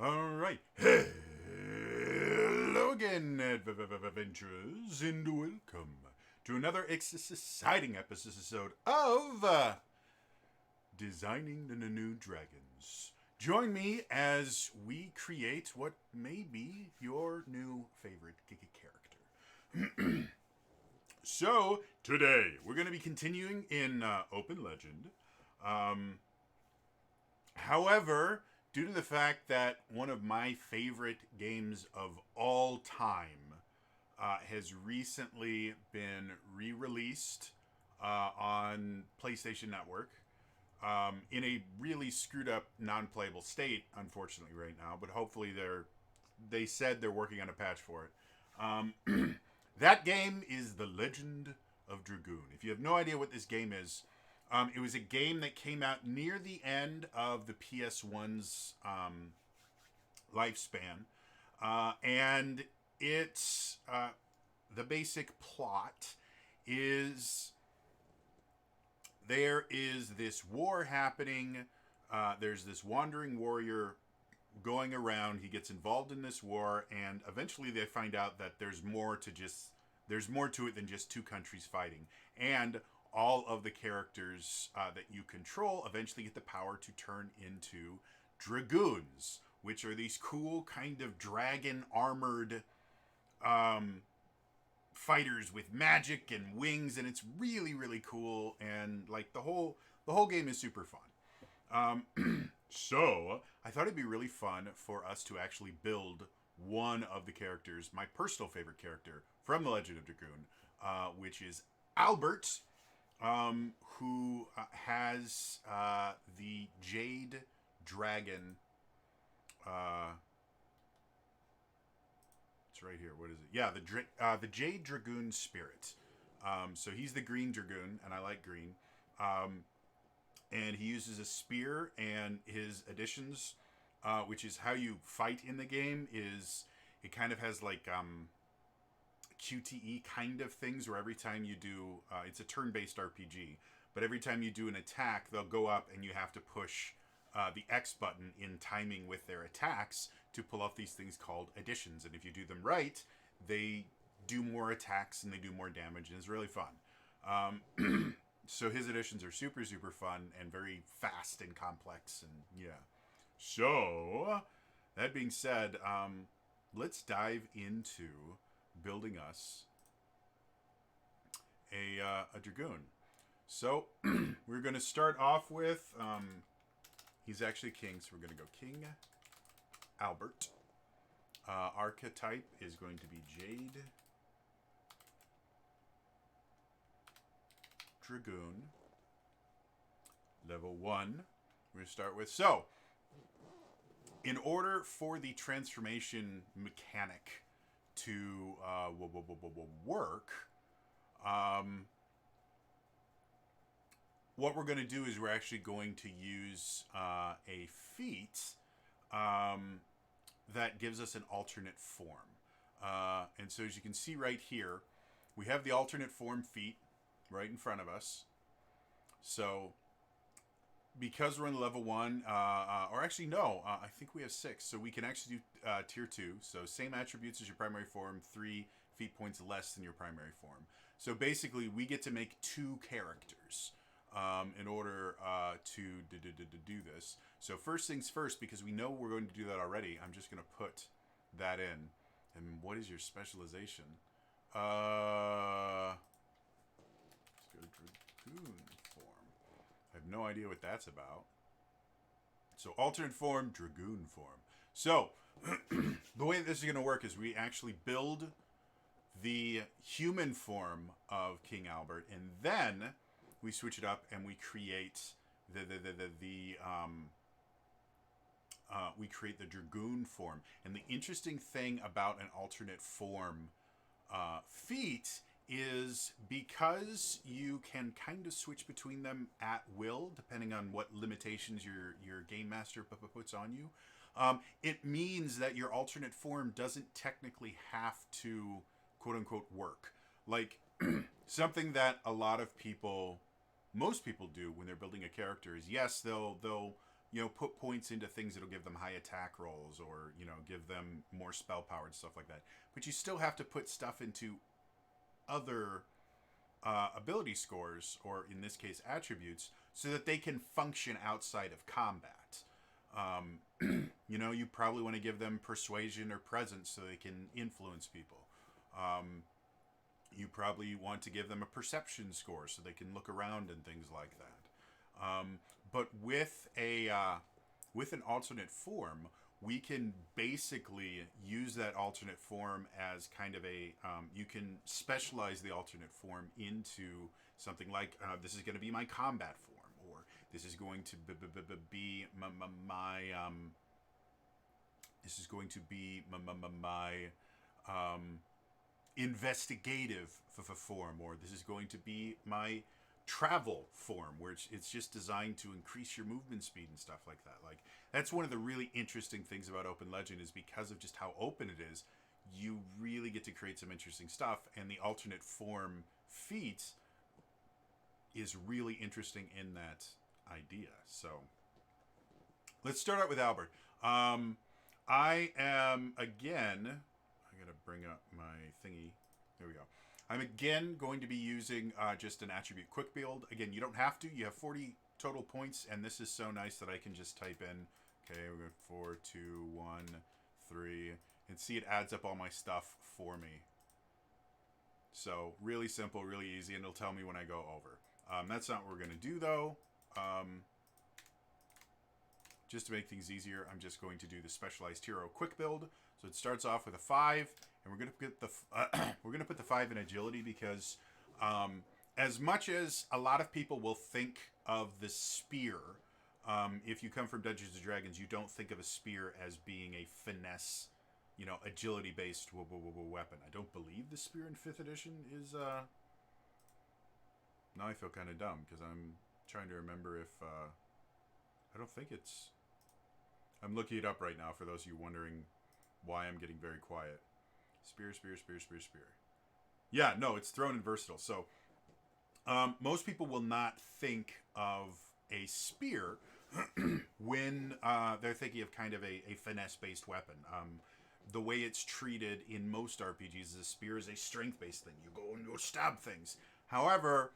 All right. Hello again, adventurers, and welcome to another exciting episode of Designing the New Dragons. Join me as we create what may be your new favorite character. So, today we're going to be continuing in Open Legend. Um, However, due to the fact that one of my favorite games of all time has recently been re released on PlayStation Network in a really screwed up, non playable state, unfortunately, right now, but hopefully they said they're working on a patch for it. That game is The Legend of Dragoon. If you have no idea what this game is, it was a game that came out near the end of the PS1's lifespan. And it's the basic plot is there is this war happening. There's this wandering warrior going around. He gets involved in this war, and eventually they find out that there's more to it than just two countries fighting. And all of the characters that you control eventually get the power to turn into dragoons, which are these cool kind of dragon armored fighters with magic and wings, and it's really really cool. And like the whole game is super fun. So I thought it'd be really fun for us to actually build one of the characters, my personal favorite character from The Legend of Dragoon, which is Albert, who has the Jade Dragon. It's right here. What is it? Yeah, the Jade Dragoon Spirit. So he's the Green Dragoon, and I like green. And he uses a spear, and his additions, which is how you fight in the game, is it kind of has like QTE kind of things where every time you do, it's a turn-based RPG, but every time you do an attack, they'll go up and you have to push the X button in timing with their attacks to pull off these things called additions. And if you do them right, they do more attacks and they do more damage, and it's really fun. So his additions are super, super fun and very fast and complex, and yeah. So, that being said, let's dive into building us a dragoon. So we're going to start off with he's actually king, so we're going to go King Albert. Archetype is going to be Jade Dragoon. Level 1 we're going to start with. So in order for the transformation mechanic to work, what we're going to do is we're actually going to use a feat that gives us an alternate form. And so as you can see right here, we have the alternate form feat right in front of us. So because we're in level 1, or actually no, I think we have 6, so we can actually do tier 2. So same attributes as your primary form, 3 feat points less than your primary form. So basically we get to make 2 characters in order to do this. So first things first, because we know we're going to do that already, I'm just going to put that in. And what is your specialization? Let's go to Dragoon form. I have no idea what that's about. So alternate form, Dragoon form. So the way this is going to work is we actually build the human form of King Albert, and then we switch it up and we create we create the Dragoon form. And the interesting thing about an alternate form feat is because you can kind of switch between them at will, depending on what limitations your game master puts on you. It means that your alternate form doesn't technically have to quote unquote work. Like something that a lot of people, most people do when they're building a character is yes, they'll put points into things that'll give them high attack rolls, or give them more spell power and stuff like that. But you still have to put stuff into other ability scores, or in this case attributes, so that they can function outside of combat. You probably want to give them persuasion or presence so they can influence people. You probably want to give them a perception score so they can look around and things like that. But with an alternate form, we can basically use that alternate form as kind of you can specialize the alternate form into something like, this is going to be my combat form, or this is going to be my investigative form, or this is going to be my travel form, where it's just designed to increase your movement speed and stuff like that. Like, that's one of the really interesting things about Open Legend, is because of just how open it is, you really get to create some interesting stuff, and the alternate form feat is really interesting in that idea. So let's start out with Albert. I am, again, I gotta bring up my thingy. There we go. I'm again going to be using just an attribute quick build. Again, you don't have to. You have 40 total points, and this is so nice that I can just type in, okay, we're going 4, 2, 1, 3, and see it adds up all my stuff for me. So really simple, really easy, and it'll tell me when I go over. That's not what we're going to do, though. Just to make things easier, I'm just going to do the specialized hero quick build. So it starts off with a 5, and we're going to get we're going to put the 5 in agility, because as much as a lot of people will think of the spear, if you come from Dungeons and Dragons, you don't think of a spear as being a finesse, agility based weapon. I don't believe the spear in 5th edition is. Now I feel kind of dumb, because I'm trying to remember if I don't think it's. I'm looking it up right now for those of you wondering why I'm getting very quiet. Spear. Yeah, no, it's thrown and versatile. So most people will not think of a spear when they're thinking of kind of a finesse-based weapon. The way it's treated in most RPGs is a spear is a strength-based thing. You go and you stab things. However,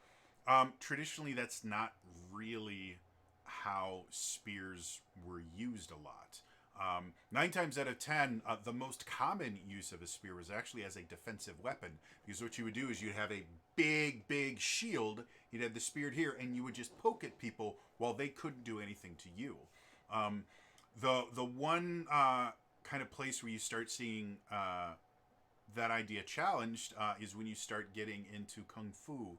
traditionally that's not really how spears were used a lot. 9 times out of 10, the most common use of a spear was actually as a defensive weapon, because what you would do is you'd have a big shield, you'd have the spear here, and you would just poke at people while they couldn't do anything to you. The one kind of place where you start seeing that idea challenged is when you start getting into Kung Fu.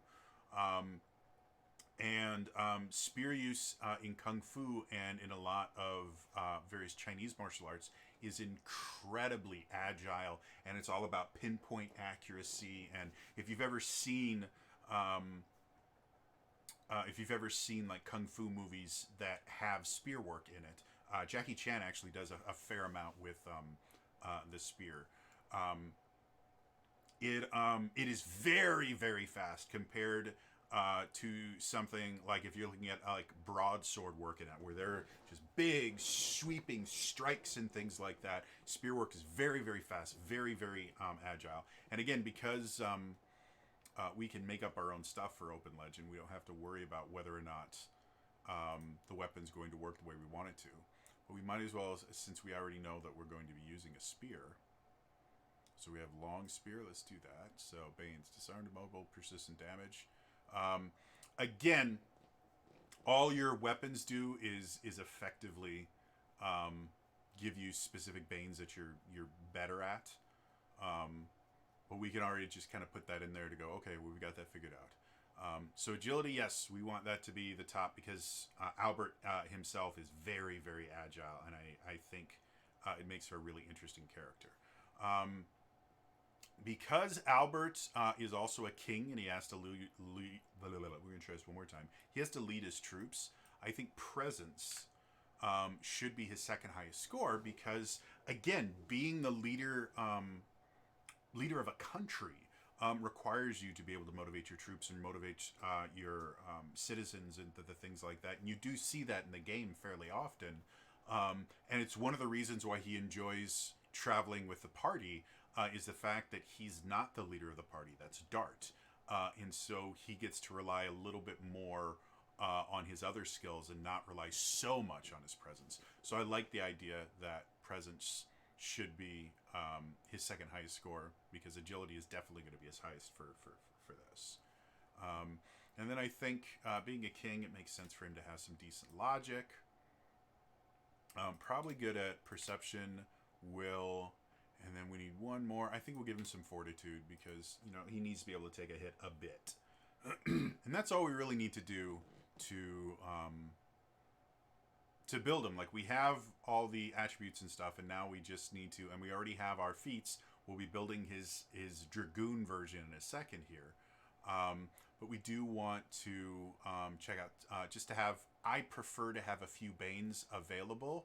And spear use in Kung Fu and in a lot of various Chinese martial arts is incredibly agile, and it's all about pinpoint accuracy. And if you've ever seen like Kung Fu movies that have spear work in it, Jackie Chan actually does a fair amount with the spear. It is very fast compared to something like if you're looking at like broadsword work in it, where they're just big sweeping strikes and things like that. Spear work is very fast, very agile. And again, because we can make up our own stuff for Open Legend, we don't have to worry about whether or not the weapon's going to work the way we want it to. But we might as well, since we already know that we're going to be using a spear. So we have long spear, let's do that. So Bane's disarmed, mobile, persistent damage. Again, all your weapons do is effectively give you specific banes that you're better at. But we can already just kind of put that in there to go, okay, well, we got that figured out. So agility, yes, we want that to be the top, because Albert himself is very agile, and I think it makes for a really interesting character. Because Albert is also a king, and he has to lead, we're going to try this one more time. He has to lead his troops. I think presence should be his second highest score, because again, being the leader of a country, requires you to be able to motivate your troops and motivate your citizens and the things like that. And you do see that in the game fairly often. And it's one of the reasons why he enjoys traveling with the party is the fact that he's not the leader of the party. That's Dart. And so he gets to rely a little bit more on his other skills and not rely so much on his presence. So I like the idea that presence should be his second highest score, because agility is definitely going to be his highest for this. And then I think being a king, it makes sense for him to have some decent logic. Probably good at perception, will, and then we need one more. I think we'll give him some fortitude, because he needs to be able to take a hit a bit. And that's all we really need to do to build him. Like, we have all the attributes and stuff, and now we just need to, and we already have our feats. We'll be building his Dragoon version in a second here. But we do want to check out, just to have, I prefer to have a few Banes available.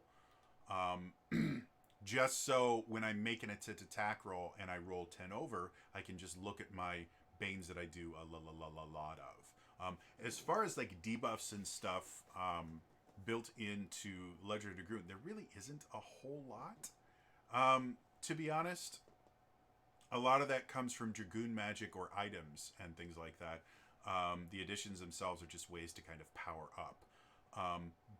Just so when I make an attack roll and I roll 10 over, I can just look at my Banes that I do a lot of. As far as like debuffs and stuff built into Legend of Dragoon, there really isn't a whole lot. To be honest, a lot of that comes from Dragoon magic or items and things like that. The additions themselves are just ways to kind of power up.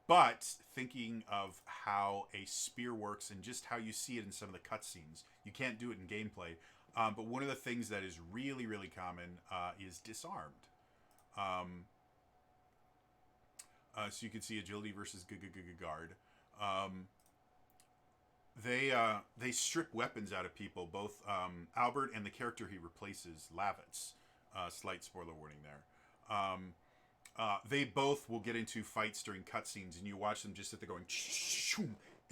But thinking of how a spear works and just how you see it in some of the cutscenes, you can't do it in gameplay. But one of the things that is really, really common is disarmed. So you can see agility versus guard. They strip weapons out of people. Both Albert and the character he replaces, Lavitz. Slight spoiler warning there. They both will get into fights during cutscenes, and you watch them just sit there going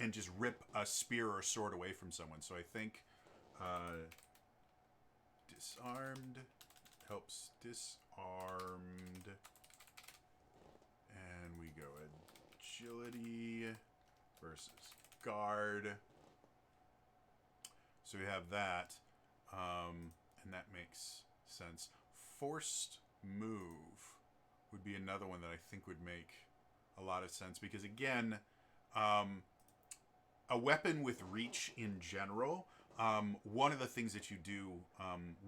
and just rip a spear or a sword away from someone. So I think disarmed helps disarmed. And we go agility versus guard. So we have that. And that makes sense. Forced move would be another one that I think would make a lot of sense. Because again, a weapon with reach in general, one of the things that you do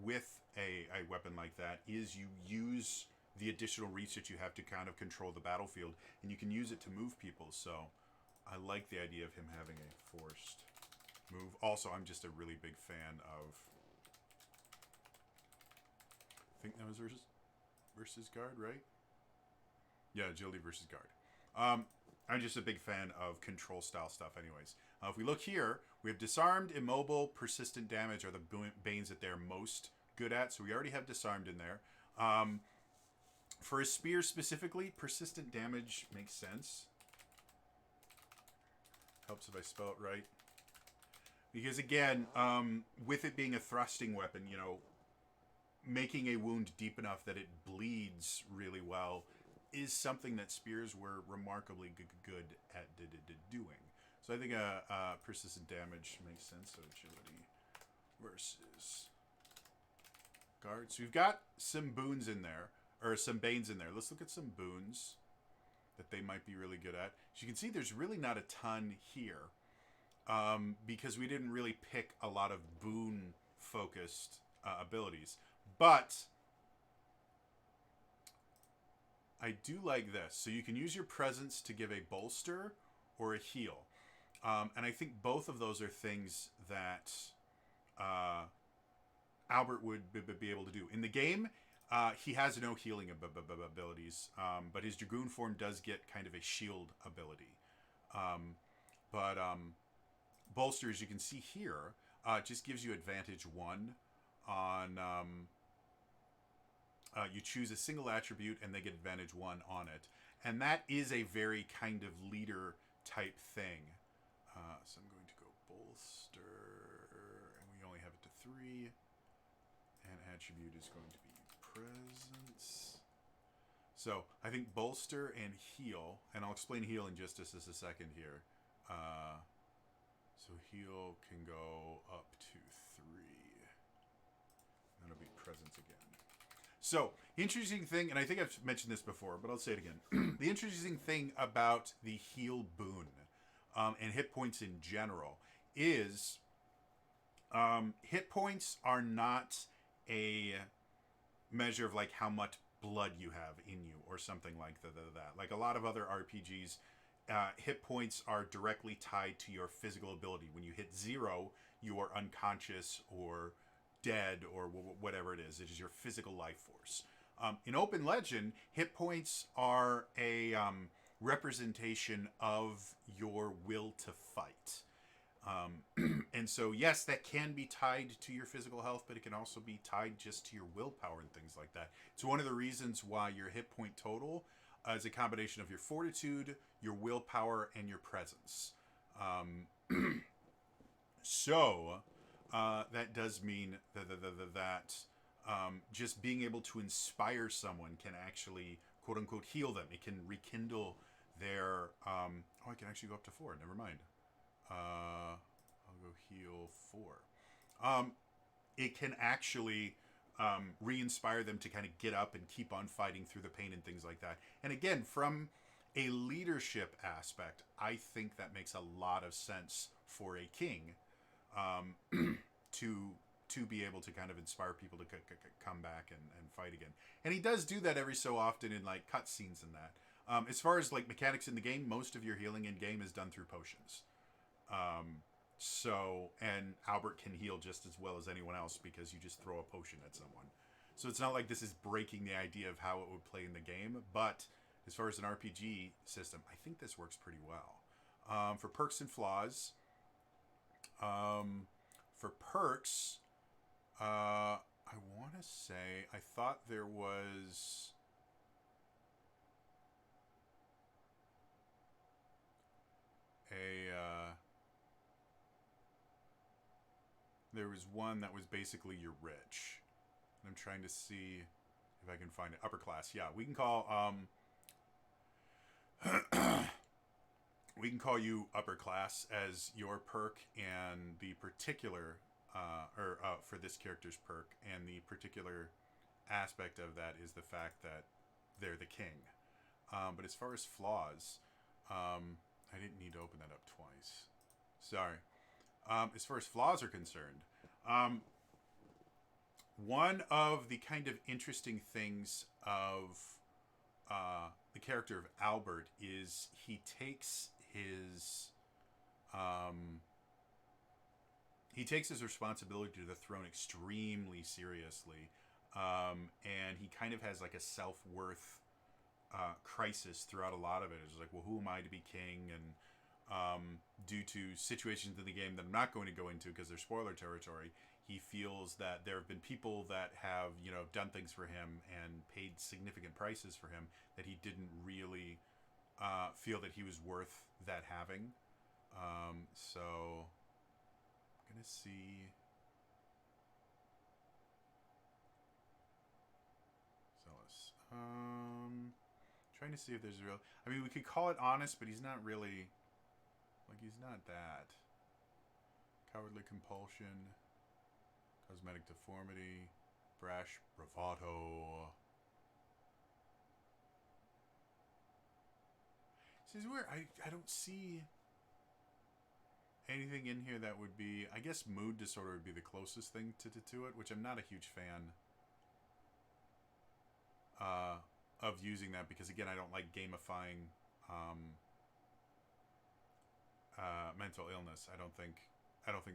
with a weapon like that is you use the additional reach that you have to kind of control the battlefield, and you can use it to move people. So I like the idea of him having a forced move. Also, I'm just a really big fan of, I think that was versus guard, right? Yeah, agility versus guard. I'm just a big fan of control style stuff anyways. If we look here, we have disarmed, immobile, persistent damage are the Banes that they're most good at. So we already have disarmed in there. For his spear specifically, persistent damage makes sense. Helps if I spell it right. Because again, with it being a thrusting weapon, making a wound deep enough that it bleeds really well is something that spears were remarkably good at doing. So I think persistent damage makes sense. So agility versus guard. So we've got some boons in there, or some Banes in there. Let's look at some boons that they might be really good at. As you can see, there's really not a ton here because we didn't really pick a lot of boon-focused abilities. But I do like this. So you can use your presence to give a bolster or a heal. And I think both of those are things that Albert would be able to do. In the game, he has no healing abilities, but his Dragoon form does get kind of a shield ability. But bolster, as you can see here, just gives you advantage 1 on... you choose a single attribute and they get advantage 1 on it. And that is a very kind of leader type thing. So I'm going to go bolster, and we only have it to 3. And attribute is going to be presence. So I think bolster and heal, and I'll explain heal in just a second here. So heal can go up to 3. That'll be presence again. So, interesting thing, and I think I've mentioned this before, but I'll say it again. The interesting thing about the heal boon and hit points in general is hit points are not a measure of like how much blood you have in you or something like that. Like a lot of other RPGs, hit points are directly tied to your physical ability. When you hit 0, you are unconscious or dead or whatever it is. It is your physical life force. In Open Legend, hit points are a representation of your will to fight. And so, yes, that can be tied to your physical health, but it can also be tied just to your willpower and things like that. It's one of the reasons why your hit point total is a combination of your fortitude, your willpower, and your presence. So, that does mean that just being able to inspire someone can actually, quote unquote, heal them. It can rekindle their. I can actually go up to 4. Never mind. I'll go heal 4. It can actually re-inspire them to kind of get up and keep on fighting through the pain and things like that. And again, from a leadership aspect, I think that makes a lot of sense for a king to be able to kind of inspire people to come back and fight again. And he does do that every so often in like cutscenes and that. As far as like mechanics in the game, most of your healing in game is done through potions. And Albert can heal just as well as anyone else because you just throw a potion at someone. So it's not like this is breaking the idea of how it would play in the game, but as far as an RPG system, I think this works pretty well. For perks and flaws, for perks, I want to say, I thought there was there was one that was basically you're rich. I'm trying to see if I can find it. Upper class. Yeah, we can call we can call you upper class as your perk, and the particular for this character's perk, and the particular aspect of that is the fact that they're the king. But as far as flaws, I didn't need to open that up twice. Sorry. As far as flaws are concerned, one of the kind of interesting things of the character of Albert is he takes his responsibility to the throne extremely seriously, and he kind of has like a self-worth crisis throughout a lot of it. It's like, well, who am I to be king? And due to situations in the game that I'm not going to go into because they're spoiler territory, he feels that there have been people that have, done things for him and paid significant prices for him that he didn't really feel that he was worth that having. So I'm going to see. Zealous. Trying to see if there's a real. I mean, we could call it honest, but he's not really. Like, he's not that. Cowardly compulsion. Cosmetic deformity. Brash bravado. This is where I don't see anything in here that would be. I guess mood disorder would be the closest thing to it, which I'm not a huge fan of using that because, again, I don't like gamifying mental illness. I don't think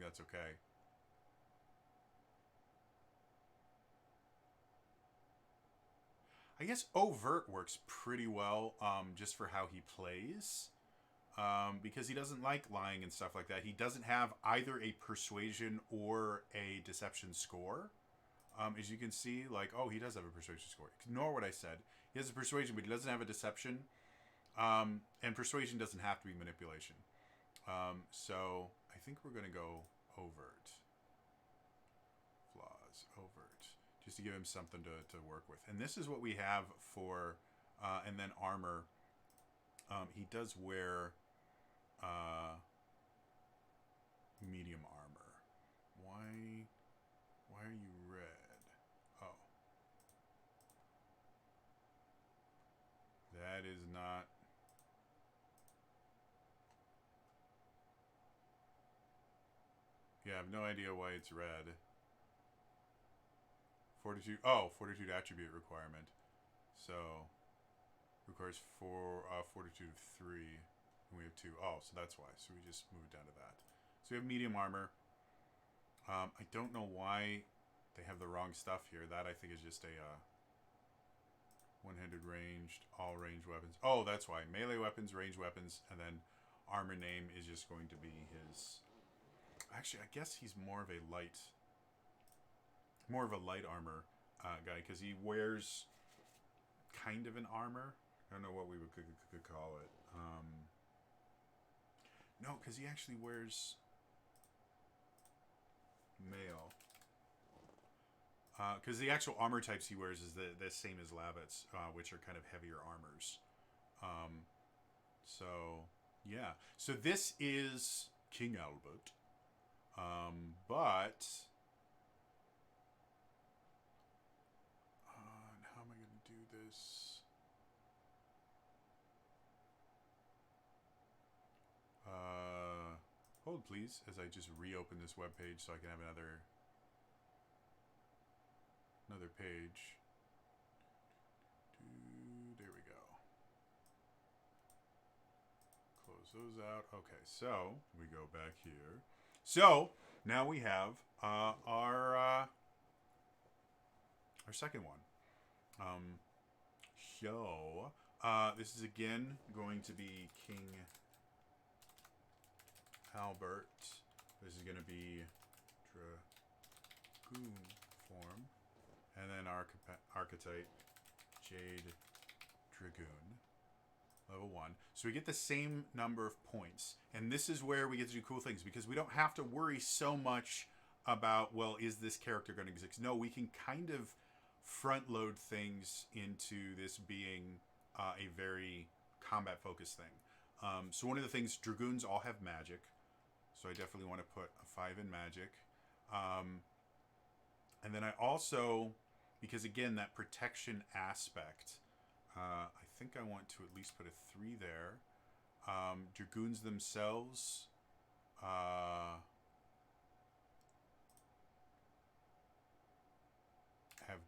that's okay. I guess overt works pretty well, just for how he plays, because he doesn't like lying and stuff like that. He doesn't have either a persuasion or a deception score. As you can see, like, oh, he does have a persuasion score. Ignore what I said. He has a persuasion, but he doesn't have a deception. And persuasion doesn't have to be manipulation. So I think we're going to go overt. Flaws, overt. Just to give him something to work with. And this is what we have for, and then armor. He does wear medium armor. Why are you red? Yeah, I have no idea why it's red. Fortitude. Oh, fortitude attribute requirement. So requires fortitude of 3, and we have 2. Oh, so that's why. So we just moved down to that. So we have medium armor. I don't know why they have the wrong stuff here. That I think is just a one-handed ranged, all ranged weapons. Oh, that's why. Melee weapons, ranged weapons, and then armor name is just going to be his. Actually, I guess he's more of a light armor guy because he wears kind of an armor. I don't know what we could call it. No, because he actually wears mail. Because the actual armor types he wears is the same as Lavit's, which are kind of heavier armors. So, yeah. So this is King Albert. But... how am I going to do this? Hold please, as I just reopen this web page so I can have another page. There we go. Close those out. Okay, so we go back here. So now we have our second one. So this is again going to be King Albert. This is going to be Dragoon form. And then archetype Jade Dragoon. Level 1. So we get the same number of points. And this is where we get to do cool things because we don't have to worry so much about, well, is this character going to exist? No, we can kind of front load things into this being a very combat focused thing. So one of the things, Dragoons all have magic. So I definitely want to put a 5 in magic. And then I also, because again, that protection aspect, I think I want to at least put a 3 there. Dragoons themselves, have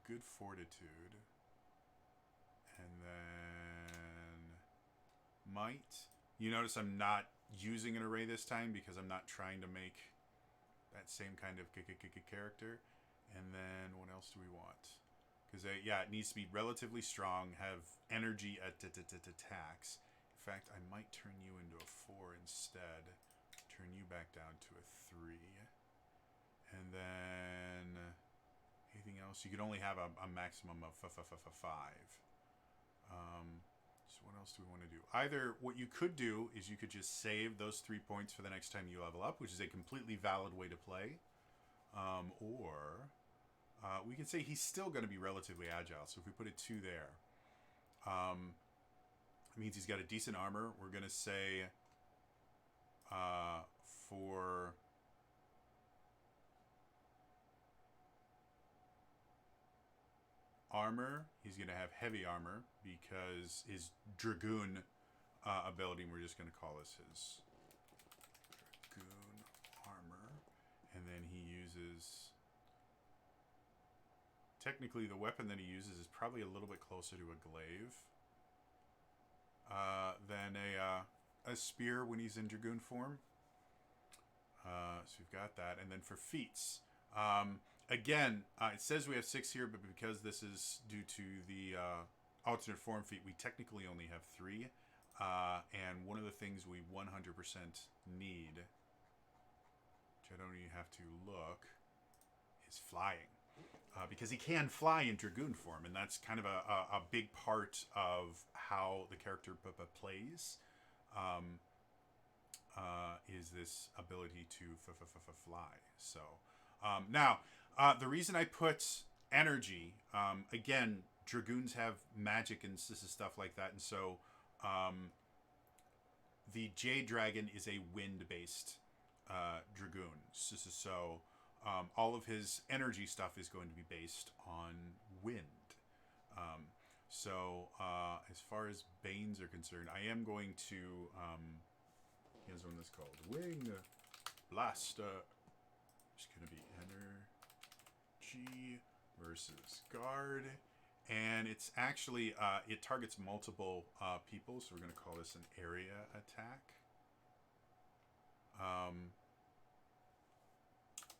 good fortitude. And then might. You notice I'm not using an array this time because I'm not trying to make that same kind of character. And then what else do we want? Because yeah, it needs to be relatively strong, have energy at attacks. In fact, I might turn you into a 4 instead. Turn you back down to a 3. And then anything else? You could only have a maximum of 5. So what else do we want to do? Either what you could do is you could just save those 3 points for the next time you level up, which is a completely valid way to play. Or we could say he's still going to be relatively agile. So if we put a 2 there, it means he's got a decent armor. We're going to say for armor, he's going to have heavy armor because his Dragoon ability, we're just going to call this his Dragoon armor. And then he uses... Technically, the weapon that he uses is probably a little bit closer to a glaive than a spear when he's in Dragoon form. So we've got that. And then for feats, again, it says we have 6 here, but because this is due to the alternate form feat, we technically only have 3. And one of the things we 100% need, which I don't even have to look, is flying. Because he can fly in Dragoon form, and that's kind of a big part of how the character plays, is this ability to fly. So, now, the reason I put energy, again, Dragoons have magic and stuff like that, and so the Jade Dragon is a wind-based Dragoon. So all of his energy stuff is going to be based on wind. So as far as Banes are concerned, I am going to... he has one that's called Wing Blaster. It's going to be energy versus guard. And it's actually, it targets multiple people, so we're going to call this an area attack.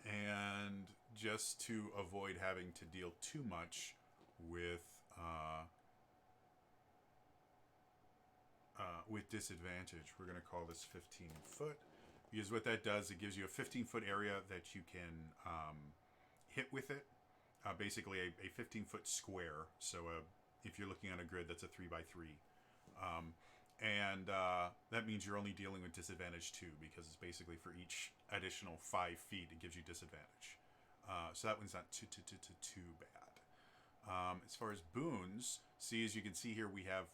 And just to avoid having to deal too much with disadvantage, we're going to call this 15 foot. Because what that does, it gives you a 15-foot area that you can hit with it. Basically, a 15-foot square. So if you're looking on a grid, that's a 3x3. And that means you're only dealing with disadvantage 2, because it's basically for each additional 5 feet, it gives you disadvantage. So that one's not too bad. As far as boons, see, as you can see here, we have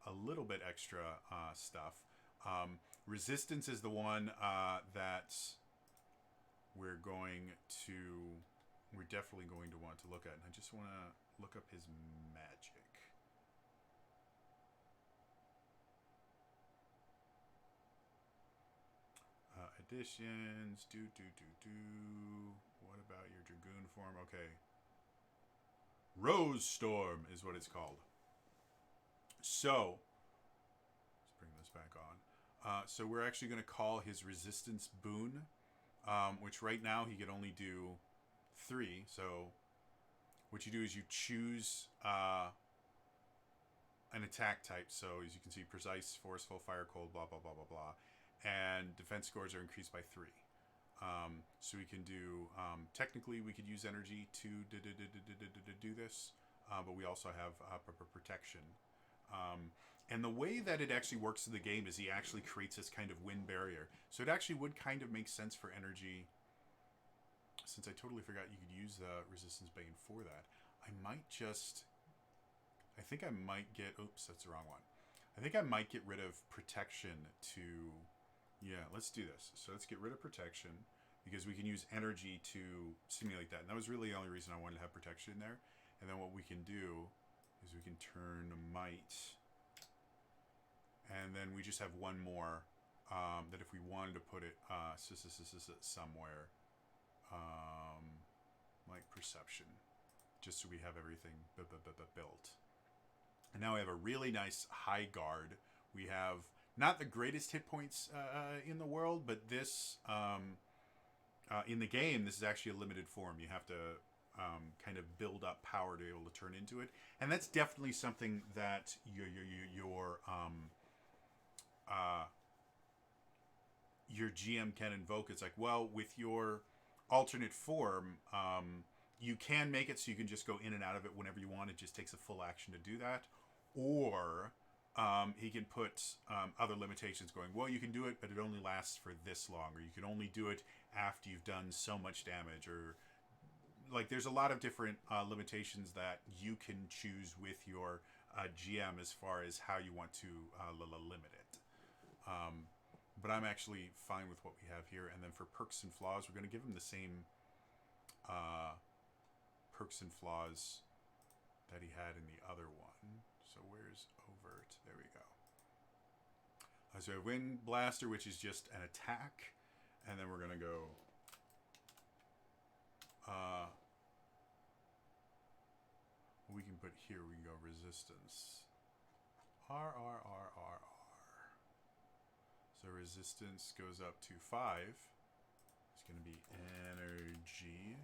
a little bit extra stuff. Resistance is the one that we're definitely going to want to look at. And I just want to look up his magic. Additions, What about your Dragoon form? Okay. Rose Storm is what it's called. So, let's bring this back on. So we're actually going to call his resistance boon, which right now he could only do 3. So what you do is you choose an attack type. So as you can see, precise, forceful, fire, cold, blah, blah, blah, blah, blah. And defense scores are increased by 3. So we can do, technically we could use energy to do this, but we also have protection. And the way that it actually works in the game is he actually creates this kind of wind barrier. So it actually would kind of make sense for energy, since I totally forgot you could use the Resistance Bane for that. I think I might get, oops, that's the wrong one. I think I might get rid of protection to, yeah, let's do this. So let's get rid of protection, because we can use energy to simulate that. And that was really the only reason I wanted to have protection in there. And then what we can do is we can turn might. And then we just have one more that if we wanted to put it somewhere, like perception, just so we have everything built. And now we have a really nice high guard. We have not the greatest hit points in the world, but this, in the game, this is actually a limited form. You have to kind of build up power to be able to turn into it. And that's definitely something that your GM can invoke. It's like, well, with your alternate form, you can make it so you can just go in and out of it whenever you want. It just takes a full action to do that. Or he can put other limitations going, well, you can do it, but it only lasts for this long. Or you can only do it after you've done so much damage. Or, like, there's a lot of different limitations that you can choose with your GM as far as how you want to limit it. But I'm actually fine with what we have here. And then for perks and flaws, we're going to give him the same perks and flaws that he had in the other one. So where's overt? There we go. So we have Wind Blaster, which is just an attack. And then we're going to go... we can put here, we can go resistance. R. So resistance goes up to 5. It's going to be energy.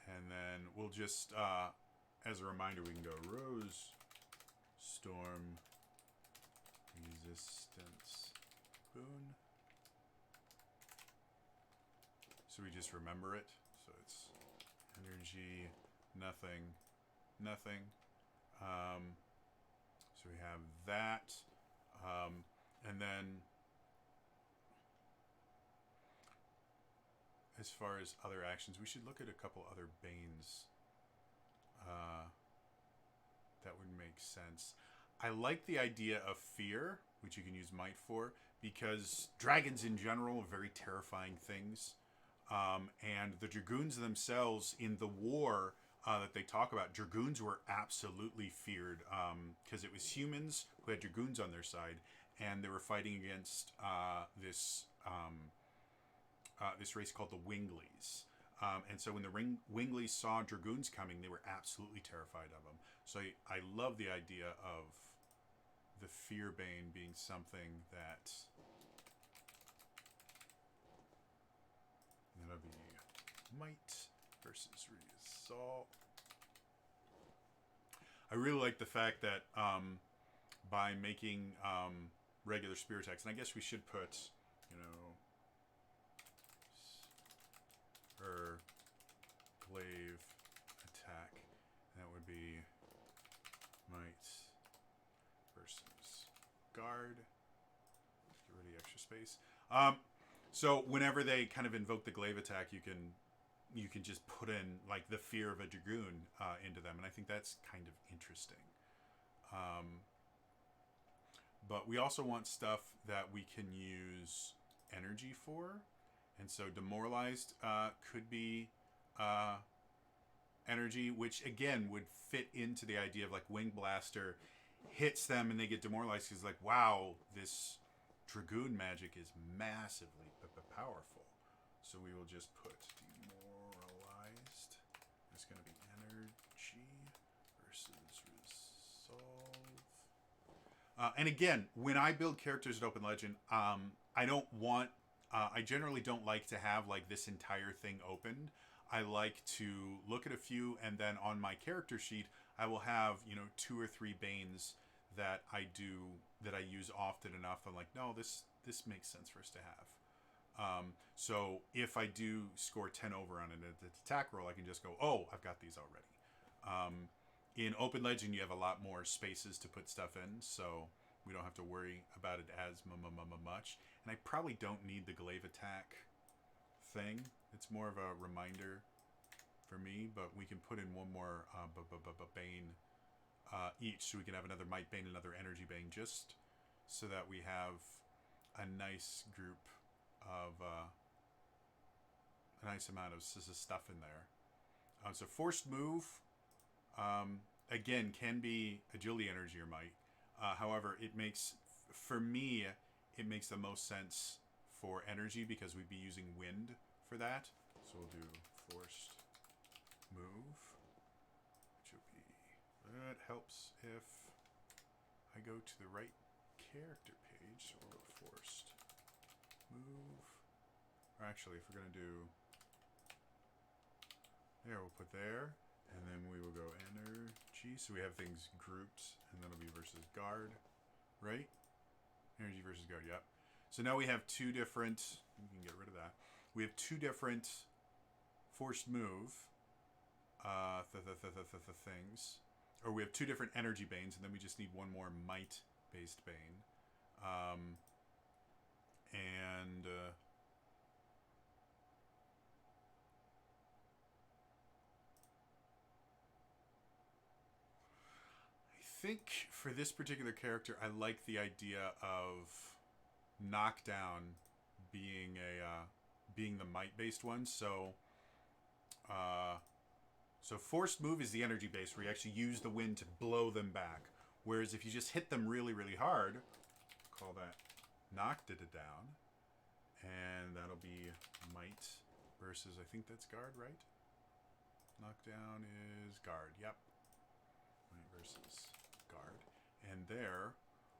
And then we'll just, as a reminder, we can go Rose Storm Resistance Boon. So we just remember it. So it's energy, nothing. So we have that. And then as far as other actions, we should look at a couple other Banes. That would make sense. I like the idea of fear, which you can use might for, because dragons in general are very terrifying things. And the Dragoons themselves in the war that they talk about, Dragoons were absolutely feared because it was humans who had Dragoons on their side, and they were fighting against this race called the Winglies. And so when the Winglies saw Dragoons coming, they were absolutely terrified of them. So I love the idea of the Fearbane being something that... That'll be Might versus Resolve. I really like the fact that by making regular spear attacks, and I guess we should put, you know, her glaive attack. That would be Might versus Guard. Get rid of the extra space. So whenever they kind of invoke the glaive attack, you can just put in like the fear of a Dragoon into them, and I think that's kind of interesting. But we also want stuff that we can use energy for, and so demoralized could be energy, which again would fit into the idea of like Wing Blaster hits them and they get demoralized because like, wow, this Dragoon magic is massively powerful. So we will just put demoralized. It's going to be energy versus resolve. And again, when I build characters at Open Legend, I don't want... I generally don't like to have like this entire thing opened. I like to look at a few, and then on my character sheet, I will have, you know, 2 or 3 Banes that I use often enough. I'm like, no, this makes sense for us to have. So if I do score 10 over on an attack roll, I can just go, oh, I've got these already. In Open Legend, you have a lot more spaces to put stuff in, so we don't have to worry about it as much. And I probably don't need the glaive attack thing. It's more of a reminder for me, but we can put in one more Bane each, so we can have another Might Bane, another Energy Bane, just so that we have a nice group of a nice amount of stuff in there. So forced move, again, can be agility, energy, or might. However, it makes, for me, it makes the most sense for energy because we'd be using wind for that. So we'll do forced move, which will be, that helps if I go to the right character page. So we'll go forced move. Or actually, if we're going to do, there, we'll put there. And then we will go energy. So we have things grouped, and that'll be versus guard, right? Energy versus guard, yep. So now we have 2 different, we can get rid of that. We have 2 different forced move things. Or we have 2 different energy banes, and then we just need 1 more might-based bane. I think for this particular character, I like the idea of knockdown being being the might-based one. So forced move is the energy base, where you actually use the wind to blow them back. Whereas if you just hit them really, really hard, call that knocked it down, and that'll be might versus, I think that's guard, right? Knockdown is guard, yep. Might versus guard. And there,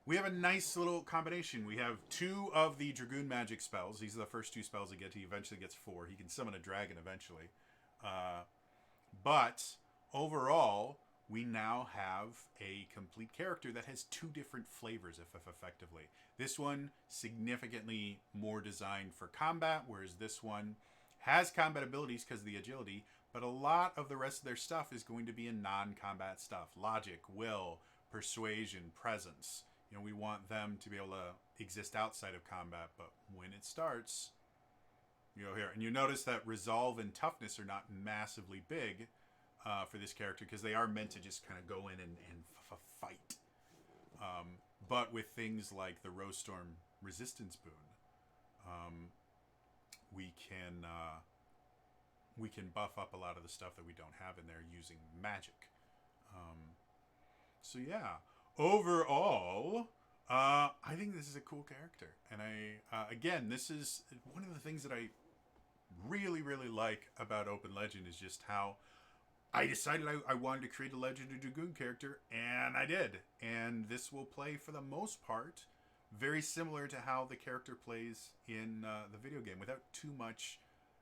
we have a nice little combination. We have 2 of the Dragoon magic spells. These are the first 2 spells he gets. He eventually gets 4. He can summon a dragon eventually. But overall, we now have a complete character that has 2 different flavors, if effectively. This one, significantly more designed for combat, whereas this one has combat abilities because of the agility, but a lot of the rest of their stuff is going to be in non-combat stuff. Logic, will, persuasion, presence. You know, we want them to be able to exist outside of combat, but when it starts, you go here. And you notice that resolve and toughness are not massively big for this character because they are meant to just kind of go in and fight. But with things like the Rosestorm resistance boon, we can buff up a lot of the stuff that we don't have in there using magic. So yeah, overall, I think this is a cool character, and again, this is one of the things that I really, really like about Open Legend is just how I decided I wanted to create a Legendary Dragoon character, and I did. And this will play, for the most part, very similar to how the character plays in the video game, without too much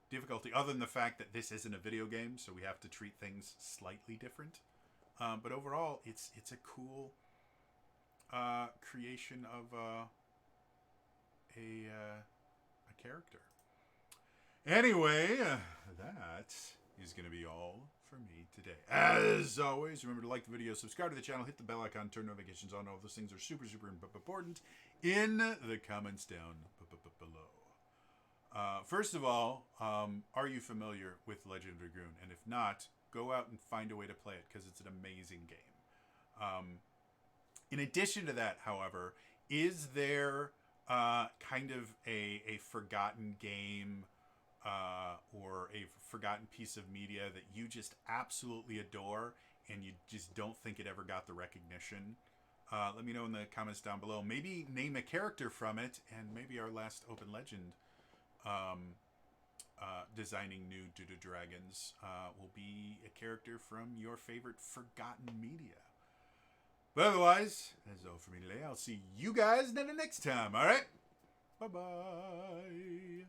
difficulty, other than the fact that this isn't a video game, so we have to treat things slightly different. But overall, it's a cool creation of a character. Anyway, that is going to be all for me today. As always, remember to like the video, subscribe to the channel, hit the bell icon, turn notifications on. All of those things are super, super important in the comments down below. First of all, are you familiar with Legend of Dragoon? And if not, go out and find a way to play it, because it's an amazing game. In addition to that, however, is there kind of a forgotten game or a forgotten piece of media that you just absolutely adore and you just don't think it ever got the recognition? Let me know in the comments down below. Maybe name a character from it, and maybe our last Open Legend designing new Dragons will be a character from your favorite forgotten media. But otherwise, that's all for me today. I'll see you guys next time. All right? Bye-bye.